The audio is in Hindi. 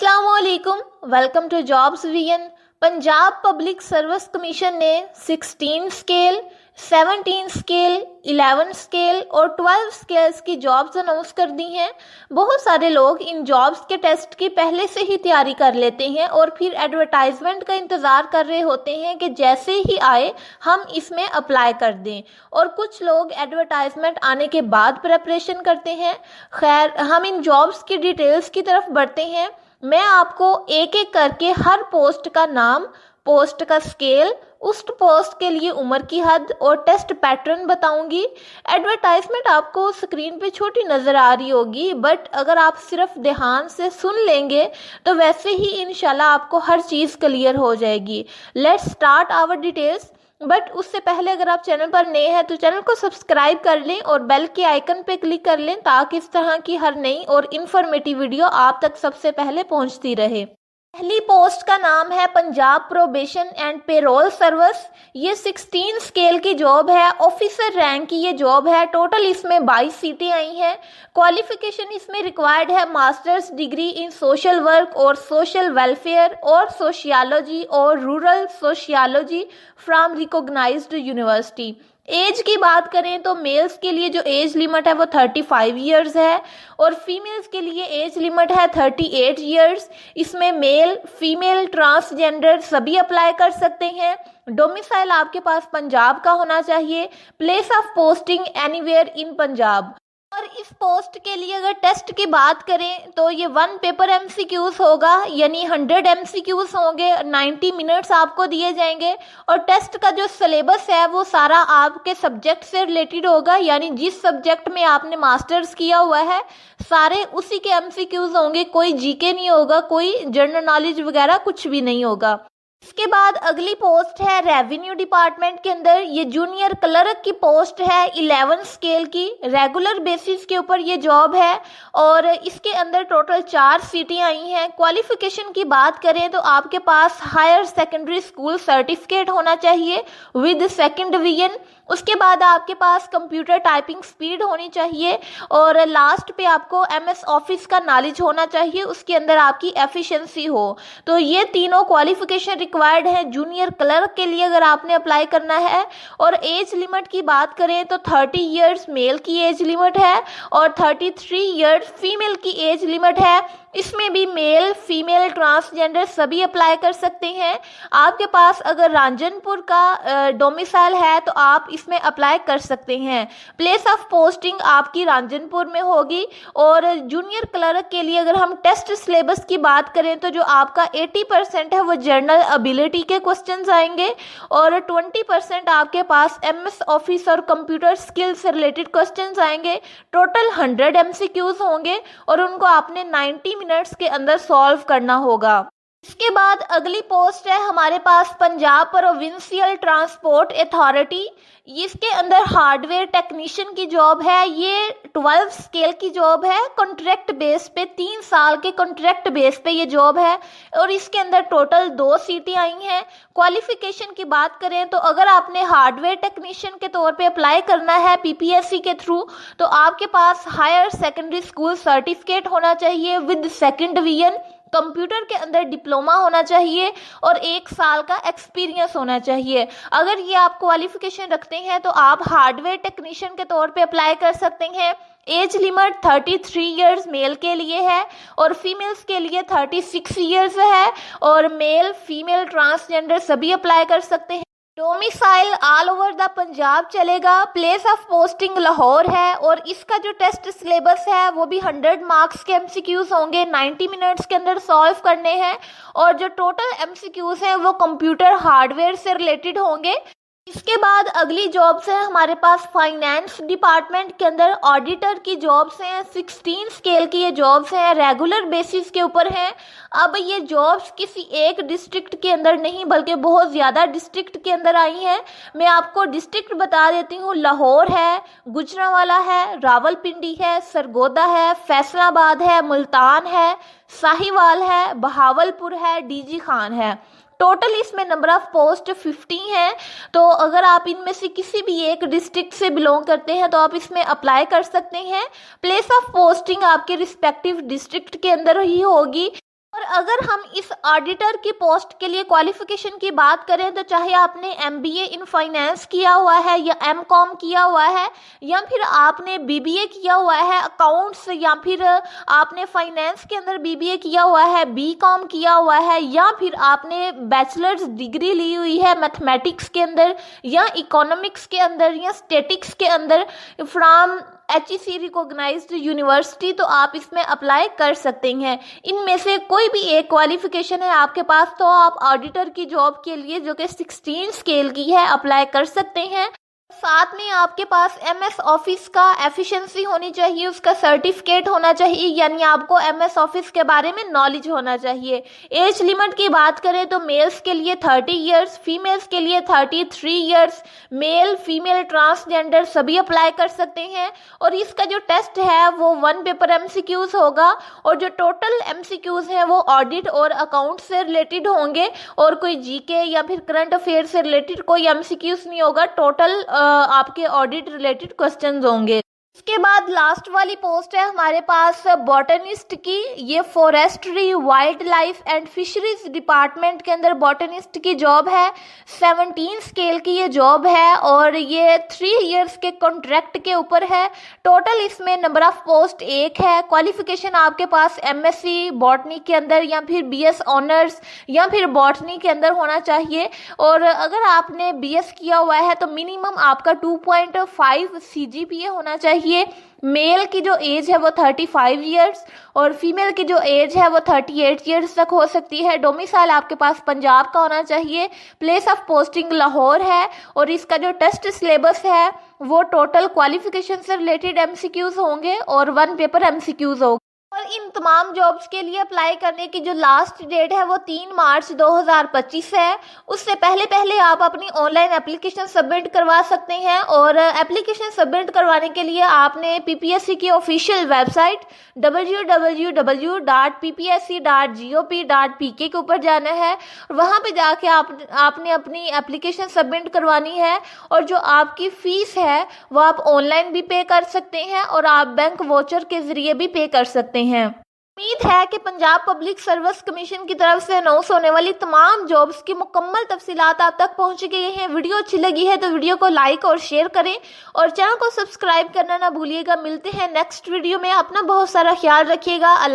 अस्सलाम वालेकुम, welcome to jobs VN. Punjab public service commission ने 16 स्केल, 17 स्केल, 11 स्केल और 12 स्केल्स की जॉब्स अनाउंस कर दी हैं। बहुत सारे लोग इन जॉब्स के टेस्ट की पहले से ही तैयारी कर लेते हैं और फिर एडवर्टाइजमेंट का इंतज़ार कर रहे होते हैं कि जैसे ही आए हम इसमें अप्लाई कर दें, और कुछ लोग एडवर्टाइजमेंट आने के बाद प्रिपरेशन करते हैं। खैर, हम इन जॉब्स की डिटेल्स की तरफ बढ़ते हैं। मैं आपको एक एक करके हर पोस्ट का नाम, पोस्ट का स्केल, उस पोस्ट के लिए उम्र की हद और टेस्ट पैटर्न बताऊंगी। एडवर्टाइजमेंट आपको स्क्रीन पे छोटी नज़र आ रही होगी, बट अगर आप सिर्फ ध्यान से सुन लेंगे तो वैसे ही इंशाल्लाह आपको हर चीज़ क्लियर हो जाएगी। Let's start our details. But उससे पहले अगर आप चैनल पर नए हैं तो चैनल को सब्सक्राइब कर लें और बेल के आइकन पे क्लिक कर लें ताकि इस तरह की हर नई और इन्फॉर्मेटिव वीडियो आप तक सबसे पहले पहुंचती रहे। पहली पोस्ट का नाम है Punjab probation and payroll service. ये 16 स्केल की जॉब है, ऑफिसर रैंक की ये जॉब है। टोटल इसमें 22 सीटें आई हैं। क्वालिफिकेशन इसमें रिक्वायर्ड है masters degree in social work और सोशल वेलफेयर और सोशियोलॉजी और rural sociology from recognised university. Age की बात करें तो मेल्स के लिए जो एज लिमिट है वो 35 ईयर्स है और फीमेल्स के लिए एज लिमिट है 38 ईयर्स। इसमें मेल, फीमेल, ट्रांसजेंडर सभी अप्लाई कर सकते हैं। डोमिसाइल आपके पास पंजाब का होना चाहिए। Place of posting anywhere in Punjab. और इस पोस्ट के लिए अगर टेस्ट की बात करें तो ये 1 पेपर एमसीक्यूज होगा, यानी 100 एमसीक्यूज होंगे, 90 मिनट्स आपको दिए जाएंगे। और टेस्ट का जो सिलेबस है वो सारा आपके सब्जेक्ट से रिलेटेड होगा, यानी जिस सब्जेक्ट में आपने मास्टर्स किया हुआ है सारे उसी के एमसीक्यूज होंगे। कोई जीके नहीं होगा, कोई जनरल नॉलेज वगैरह कुछ भी नहीं होगा। इसके बाद अगली पोस्ट है रेवेन्यू डिपार्टमेंट के अंदर। ये जूनियर क्लर्क की पोस्ट है 11 स्केल की। रेगुलर बेसिस के ऊपर ये जॉब है और इसके अंदर टोटल 4 सीटें आई हैं। क्वालिफिकेशन की बात करें तो आपके पास हायर सेकेंडरी स्कूल सर्टिफिकेट होना चाहिए विद सेकंड डिवीजन। उसके बाद आपके पास कंप्यूटर टाइपिंग स्पीड होनी चाहिए और लास्ट पे आपको एमएस ऑफिस का नॉलेज होना चाहिए, उसके अंदर आपकी एफिशिएंसी हो। तो ये तीनों क्वालिफिकेशन रिक्वायर्ड है जूनियर क्लर्क के लिए अगर आपने अप्लाई करना है। और एज लिमिट की बात करें तो 30 ईयर्स मेल की एज लिमिट है और 33 ईयर्स फीमेल की एज लिमिट है। इसमें भी मेल, फीमेल, ट्रांसजेंडर सभी अप्लाई कर सकते हैं। आपके पास अगर रांझनपुर का डोमिसाइल है तो आप इसमें अप्लाई कर सकते हैं। प्लेस ऑफ पोस्टिंग आपकी रांझनपुर में होगी। और जूनियर क्लर्क के लिए अगर हम टेस्ट सिलेबस की बात करें तो जो आपका 80% है वो जनरल एबिलिटी के क्वेश्चंस आएंगे और 20% आपके पास एमएस ऑफिस और कंप्यूटर स्किल से रिलेटेड क्वेश्चंस आएंगे। टोटल 100 एमसीक्यूज होंगे और उनको आपने 90 मिनट्स के अंदर सॉल्व करना होगा। इसके बाद अगली पोस्ट है हमारे पास पंजाब प्रोविंशियल ट्रांसपोर्ट अथॉरिटी। इसके अंदर हार्डवेयर टेक्नीशियन की जॉब है। ये 12 स्केल की जॉब है। कॉन्ट्रैक्ट बेस पे 3 साल के कॉन्ट्रैक्ट बेस पे ये जॉब है और इसके अंदर टोटल 2 सीटें आई हैं। क्वालिफिकेशन की बात करें तो अगर आपने हार्डवेयर टेक्नीशियन के तौर पे अप्लाई करना है पीपीएससी के थ्रू तो आपके पास हायर सेकेंडरी स्कूल सर्टिफिकेट होना चाहिए विद सेकंड डिवीजन। कंप्यूटर के अंदर डिप्लोमा होना चाहिए और 1 साल का एक्सपीरियंस होना चाहिए। अगर ये आप क्वालिफिकेशन रखते हैं तो आप हार्डवेयर टेक्नीशियन के तौर पे अप्लाई कर सकते हैं। एज लिमिट 33 ईयर्स मेल के लिए है और फीमेल्स के लिए 36 ईयर्स है और मेल, फीमेल, ट्रांसजेंडर सभी अप्लाई कर सकते हैं। Domicile all over the Punjab चलेगा। प्लेस ऑफ पोस्टिंग लाहौर है और इसका जो टेस्ट सिलेबस है वो भी 100 मार्क्स के एमसीक्यूज होंगे, 90 मिनट्स के अंदर सॉल्व करने हैं और जो टोटल एमसीक्यूज हैं वो कंप्यूटर हार्डवेयर से रिलेटेड होंगे। इसके बाद अगली जॉब्स हैं हमारे पास फाइनेंस डिपार्टमेंट के अंदर ऑडिटर की जॉब्स हैं। 16 स्केल की ये जॉब्स हैं, रेगुलर बेसिस के ऊपर हैं। अब ये जॉब्स किसी एक डिस्ट्रिक्ट के अंदर नहीं बल्कि बहुत ज़्यादा डिस्ट्रिक्ट के अंदर आई हैं। मैं आपको डिस्ट्रिक्ट बता देती हूँ। लाहौर है, गुजरांवाला है, रावलपिंडी है, सरगोदा है, फैसलाबाद है, मुल्तान है, साहिवाल है, बहावलपुर है, डीजी खान है। टोटल इसमें नंबर ऑफ पोस्ट 50 हैं। तो अगर आप इनमें से किसी भी एक डिस्ट्रिक्ट से बिलोंग करते हैं तो आप इसमें अप्लाई कर सकते हैं। प्लेस ऑफ पोस्टिंग आपके रिस्पेक्टिव डिस्ट्रिक्ट के अंदर ही होगी। और अगर हम इस ऑडिटर की पोस्ट के लिए क्वालिफिकेशन की बात करें तो चाहे आपने एमबीए इन फाइनेंस किया हुआ है या एमकॉम किया हुआ है या फिर आपने बीबीए किया हुआ है अकाउंट्स, या फिर आपने फाइनेंस के अंदर बीबीए किया हुआ है, बीकॉम किया हुआ है, या फिर आपने बैचलर्स डिग्री ली हुई है मैथमेटिक्स के अंदर या इकोनॉमिक्स के अंदर या स्टैटिक्स के अंदर फ्रॉम HEC रिकॉग्नाइज्ड यूनिवर्सिटी, तो आप इसमें अप्लाई कर सकते हैं। इनमें से कोई भी एक क्वालिफिकेशन है आपके पास तो आप ऑडिटर की जॉब के लिए जो कि 16 स्केल की है अप्लाई कर सकते हैं। साथ में आपके पास MS ऑफिस का एफिशिएंसी होनी चाहिए, उसका सर्टिफिकेट होना चाहिए, यानी आपको MS ऑफिस के बारे में नॉलेज होना चाहिए। एज लिमिट की बात करें तो मेल्स के लिए 30 इयर्स, फीमेल्स के लिए 33 इयर्स, मेल फीमेल ट्रांसजेंडर सभी अप्लाई कर सकते हैं। और इसका जो टेस्ट है वो 1 पेपर MCQs होगा और जो टोटल MCQs हैं वो ऑडिट और अकाउंट से रिलेटेड होंगे और कोई जीके या फिर करंट अफेयर से रिलेटेड कोई MCQs नहीं होगा। टोटल आपके ऑडिट रिलेटेड क्वेश्चंस होंगे। इसके बाद लास्ट वाली पोस्ट है हमारे पास बॉटनिस्ट की। ये forestry wild life and fisheries department के अंदर बॉटनिस्ट की जॉब है। 17 स्केल की ये जॉब है और ये 3 इयर्स के कॉन्ट्रैक्ट के ऊपर है। टोटल इसमें नंबर ऑफ पोस्ट 1 है। क्वालिफिकेशन आपके पास MSc बॉटनी के अंदर या फिर BS ऑनर्स या फिर बॉटनी के अंदर होना चाहिए। और अगर आपने BS किया हुआ है तो मिनिमम आपका 2.5 CGPA होना चाहिए। मेल की जो एज है वो 35 इयर्स और फीमेल की जो एज है वो 38 इयर्स तक हो सकती है। डोमिसाइल आपके पास पंजाब का होना चाहिए। प्लेस ऑफ पोस्टिंग लाहौर है और इसका जो टेस्ट सिलेबस है वो टोटल क्वालिफिकेशन से रिलेटेड MCQs होंगे और 1 पेपर MCQs होगा। और इन तमाम जॉब्स के लिए अप्लाई करने की जो लास्ट डेट है वो 3 मार्च 2025 है। उससे पहले आप अपनी ऑनलाइन एप्लीकेशन सबमिट करवा सकते हैं और एप्लीकेशन सबमिट करवाने के लिए आपने PPSC की ऑफिशियल वेबसाइट www.ppsc.gop.pk के ऊपर जाना है। वहाँ पे जाके आपने अपनी एप्लीकेशन सबमिट करवानी है और जो आपकी फ़ीस है वो आप ऑनलाइन भी पे कर सकते हैं और आप बैंक वोचर के ज़रिए भी पे कर सकते हैं। उम्मीद है कि पंजाब पब्लिक सर्विस कमीशन की तरफ से अनाउंस होने वाली तमाम जॉब्स की मुकम्मल तफसीलात आप तक पहुंच गई हैं। वीडियो अच्छी लगी है तो वीडियो को लाइक और शेयर करें और चैनल को सब्सक्राइब करना ना भूलिएगा। मिलते हैं नेक्स्ट वीडियो में। अपना बहुत सारा ख्याल रखिएगा। अल्लाह।